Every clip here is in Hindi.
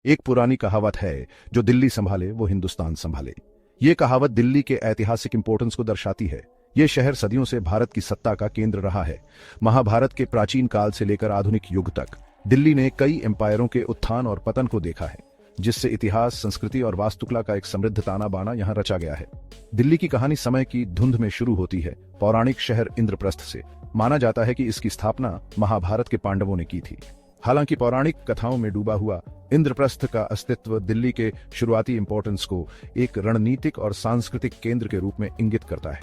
एक पुरानी कहावत है, जो दिल्ली संभाले वो हिंदुस्तान संभाले। ये कहावत दिल्ली के ऐतिहासिक इंपॉर्टेंस को दर्शाती है। ये शहर सदियों से भारत की सत्ता का केंद्र रहा है। महाभारत के प्राचीन काल से लेकर आधुनिक युग तक दिल्ली ने कई एम्पायरों के उत्थान और पतन को देखा है, जिससे इतिहास, संस्कृति और वास्तुकला का एक समृद्ध ताना बाना यहाँ रचा गया है। दिल्ली की कहानी समय की धुंध में शुरू होती है। पौराणिक शहर इंद्रप्रस्थ से माना जाता है कि इसकी स्थापना महाभारत के पांडवों ने की थी। हालांकि पौराणिक कथाओं में डूबा हुआ इंद्रप्रस्थ का अस्तित्व दिल्ली के शुरुआती इंपॉर्टेंस को एक रणनीतिक और सांस्कृतिक केंद्र के रूप में इंगित करता है।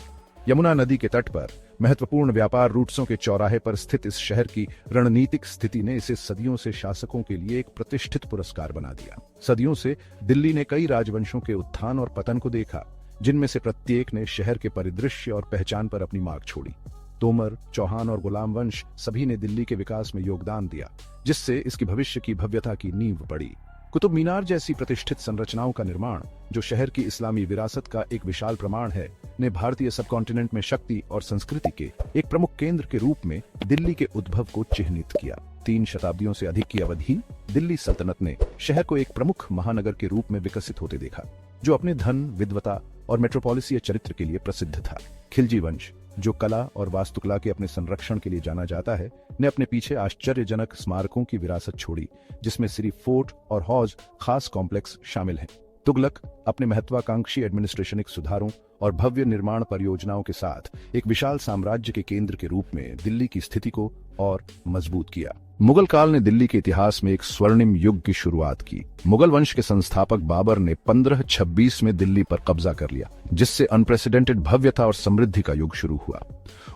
यमुना नदी के तट पर महत्वपूर्ण व्यापार रूट्सों के चौराहे पर स्थित इस शहर की रणनीतिक स्थिति ने इसे सदियों से शासकों के लिए एक प्रतिष्ठित पुरस्कार बना दिया। सदियों से दिल्ली ने कई राजवंशों के उत्थान और पतन को देखा, जिनमें से प्रत्येक ने शहर के परिदृश्य और पहचान पर अपनी मार्क छोड़ी। तोमर, चौहान और गुलाम वंश सभी ने दिल्ली के विकास में योगदान दिया, जिससे इसकी भविष्य की भव्यता की नींव पड़ी। कुतुब मीनार जैसी प्रतिष्ठित संरचनाओं का निर्माण, जो शहर की इस्लामी विरासत का एक विशाल प्रमाण है, ने भारतीय सबकॉन्टिनेंट में शक्ति और संस्कृति के एक प्रमुख केंद्र के रूप में दिल्ली के उद्भव को चिह्नित किया। 3 शताब्दियों से अधिक की अवधि दिल्ली सल्तनत ने शहर को एक प्रमुख महानगर के रूप में विकसित होते देखा, जो अपने धन, विद्वता और मेट्रोपोलिसीय चरित्र के लिए प्रसिद्ध था। खिलजी वंश, जो कला और वास्तुकला के अपने संरक्षण के लिए जाना जाता है, ने अपने पीछे आश्चर्यजनक स्मारकों की विरासत छोड़ी, जिसमें सिरी फोर्ट और हौज खास कॉम्प्लेक्स शामिल हैं। तुगलक अपने महत्वाकांक्षी एडमिनिस्ट्रेशनिक सुधारों और भव्य निर्माण परियोजनाओं के साथ एक विशाल साम्राज्य के केंद्र के रूप में दिल्ली की स्थिति को और मजबूत किया। मुगल काल ने दिल्ली के इतिहास में एक स्वर्णिम युग की शुरुआत की। मुगल वंश के संस्थापक बाबर ने 1526 में दिल्ली पर कब्जा कर लिया, जिससे अनप्रेसिडेंटेड भव्यता और समृद्धि का युग शुरू हुआ।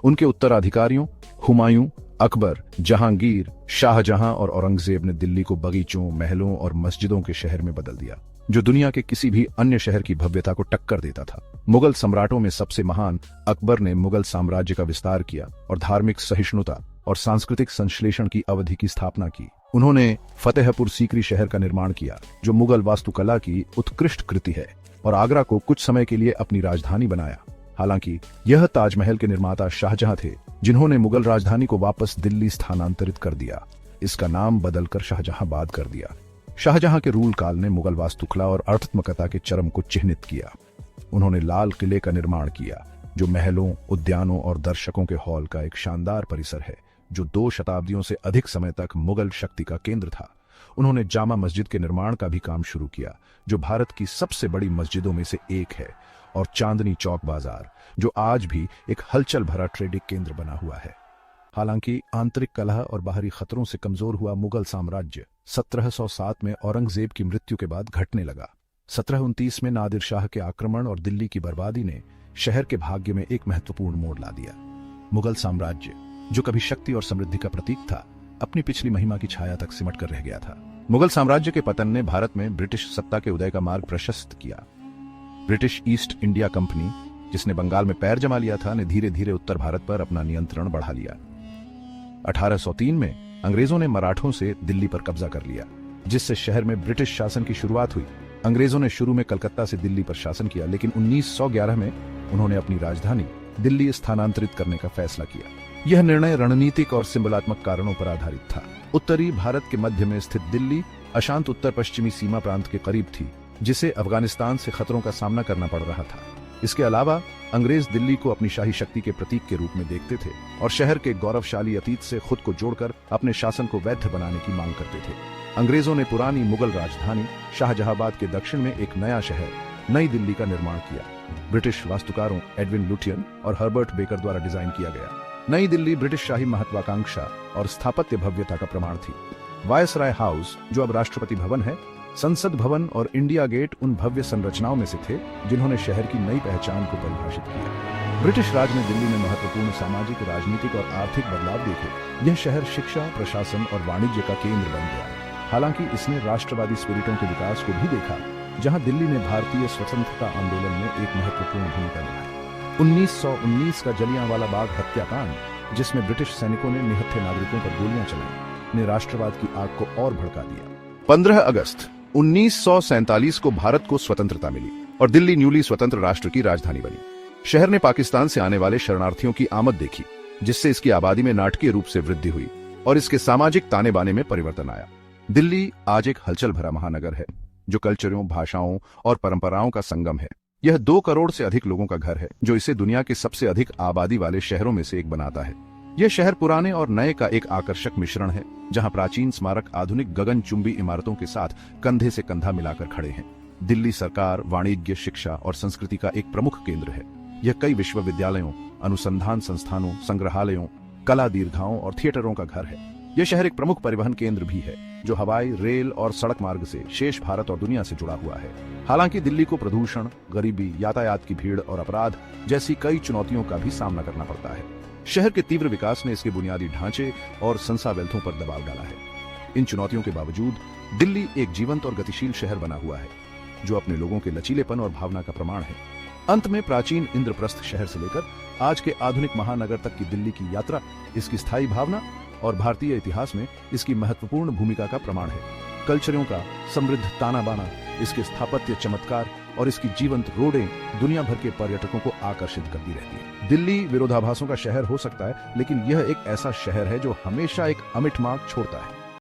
उनके उत्तराधिकारियों हुमायूं, अकबर, जहांगीर, शाहजहां और औरंगजेब ने दिल्ली को बगीचों, महलों और मस्जिदों के शहर में बदल दिया, जो दुनिया के किसी भी अन्य शहर की भव्यता को टक्कर देता था। मुगल सम्राटों में सबसे महान अकबर ने मुगल साम्राज्य का विस्तार किया और धार्मिक सहिष्णुता और सांस्कृतिक संश्लेषण की अवधि की स्थापना की। उन्होंने फतेहपुर सीकरी शहर का निर्माण किया, जो मुगल वास्तुकला की उत्कृष्ट कृति है, और आगरा को कुछ समय के लिए अपनी राजधानी बनाया। हालांकि यह ताजमहल के निर्माता शाहजहां थे, जिन्होंने मुगल राजधानी को वापस दिल्ली स्थानांतरित कर दिया, इसका नाम बदलकर शाहजहांबाद कर दिया। शाहजहां के रूल काल ने मुगल वास्तुकला और अर्थात्मकता के चरम को चिह्नित किया। उन्होंने लाल किले का निर्माण किया, जो महलों, उद्यानों और दर्शकों के हॉल का एक शानदार परिसर है, जो 2 शताब्दियों से अधिक समय तक मुगल शक्ति का केंद्र था। उन्होंने जामा मस्जिद के निर्माण का भी काम शुरू किया, जो भारत की सबसे बड़ी मस्जिदों में से एक है, और चांदनी चौक बाजार, जो आज भी एक हलचल भरा ट्रेडिंग केंद्र बना हुआ है। हालांकि आंतरिक कलह और बाहरी खतरों से कमजोर हुआ मुगल साम्राज्य 1707 में औरंगजेब की मृत्यु के बाद घटने लगा। 1729 में नादिर शाह के आक्रमण और दिल्ली की बर्बादी ने शहर के भाग्य में एक महत्वपूर्ण मोड़ ला दिया। मुगल साम्राज्य, जो कभी शक्ति और समृद्धि का प्रतीक था, अपनी पिछली महिमा की छाया तक सिमट कर रह गया था। मुगल साम्राज्य के पतन ने भारत में ब्रिटिश सत्ता के उदय का मार्ग प्रशस्त किया। ब्रिटिश ईस्ट इंडिया कंपनी, जिसने बंगाल में पैर जमा लिया था, ने धीरे धीरे उत्तर भारत पर अपना नियंत्रण बढ़ा लिया। 1803 में अंग्रेजों ने मराठों से दिल्ली पर कब्जा कर लिया, जिससे शहर में ब्रिटिश शासन की शुरुआत हुई। अंग्रेजों ने शुरू में कलकत्ता से दिल्ली पर शासन किया, लेकिन 1911 में उन्होंने अपनी राजधानी दिल्ली स्थानांतरित करने का फैसला किया। यह निर्णय रणनीतिक और सिंबलात्मक कारणों पर आधारित था। उत्तरी भारत के मध्य में स्थित दिल्ली अशांत उत्तर पश्चिमी सीमा प्रांत के करीब थी, जिसे अफगानिस्तान से खतरों का सामना करना पड़ रहा था। इसके अलावा अंग्रेज दिल्ली को अपनी शाही शक्ति के प्रतीक के रूप में देखते थे और शहर के गौरवशाली अतीत से खुद को जोड़कर अपने शासन को वैध बनाने की मांग करते थे। अंग्रेजों ने पुरानी मुगल राजधानी शाहजहांबाद के दक्षिण में एक नया शहर, नई दिल्ली का निर्माण किया। ब्रिटिश वास्तुकारों एडविन लुटियन और हर्बर्ट बेकर द्वारा डिजाइन किया गया नई दिल्ली ब्रिटिश शाही महत्वाकांक्षा और स्थापत्य भव्यता का प्रमाण थी। वायसराय हाउस, जो अब राष्ट्रपति भवन है, संसद भवन और इंडिया गेट उन भव्य संरचनाओं में से थे जिन्होंने शहर की नई पहचान को परिभाषित किया। ब्रिटिश राज ने दिल्ली में महत्वपूर्ण सामाजिक, राजनीतिक और आर्थिक बदलाव देखे। यह शहर शिक्षा, प्रशासन और वाणिज्य का केंद्र बन गया। हालांकि इसने राष्ट्रवादी स्पिरिटों के विकास को भी देखा, जहां दिल्ली ने भारतीय स्वतंत्रता आंदोलन में एक महत्वपूर्ण भूमिका निभाई। 1919 का जलियांवाला बाग हत्याकांड, जिसमें ब्रिटिश सैनिकों ने निहत्थे नागरिकों पर गोलियां चलाई, ने राष्ट्रवाद की आग को और भड़का दिया। 15 अगस्त 1947 को भारत को स्वतंत्रता मिली और दिल्ली न्यूली स्वतंत्र राष्ट्र की राजधानी बनी। शहर ने पाकिस्तान से आने वाले शरणार्थियों की आमद देखी, जिससे इसकी आबादी में नाटकीय रूप से वृद्धि हुई और इसके सामाजिक ताने बाने में परिवर्तन आया। दिल्ली आज एक हलचल भरा महानगर है जो कल्चरों, भाषाओं और परंपराओं का संगम है। यह 2 करोड़ से अधिक लोगों का घर है जो इसे दुनिया के सबसे अधिक आबादी वाले शहरों में से एक बनाता है। यह शहर पुराने और नए का एक आकर्षक मिश्रण है, जहां प्राचीन स्मारक आधुनिक गगनचुंबी इमारतों के साथ कंधे से कंधा मिलाकर खड़े हैं। दिल्ली सरकार, वाणिज्य, शिक्षा और संस्कृति का एक प्रमुख केंद्र है। यह कई विश्वविद्यालयों, अनुसंधान संस्थानों, संग्रहालयों, कला दीर्घाओं और थिएटरों का घर है। यह शहर एक प्रमुख परिवहन केंद्र भी है जो हवाई, रेल और सड़क मार्ग से शेष भारत और दुनिया से जुड़ा हुआ है। हालांकि दिल्ली को प्रदूषण, गरीबी, यातायात की भीड़ और अपराध जैसी कई चुनौतियों का भी सामना करना पड़ता है। शहर के तीव्र विकास ने इसके बुनियादी ढांचे और संसाधनों पर दबाव डाला है। इन चुनौतियों के बावजूद दिल्ली एक जीवंत और गतिशील शहर बना हुआ है जो अपने लोगों के लचीलेपन और भावना का प्रमाण है। अंत में प्राचीन इंद्रप्रस्थ शहर से लेकर आज के आधुनिक महानगर तक की दिल्ली की यात्रा इसकी स्थायी भावना और भारतीय इतिहास में इसकी महत्वपूर्ण भूमिका का प्रमाण है। कल्चरों का समृद्ध ताना बाना, इसके स्थापत्य चमत्कार और इसकी जीवंत रोडें दुनिया भर के पर्यटकों को आकर्षित करती रहती है। दिल्ली विरोधाभासों का शहर हो सकता है, लेकिन यह एक ऐसा शहर है जो हमेशा एक अमिट मार्क छोड़ता है।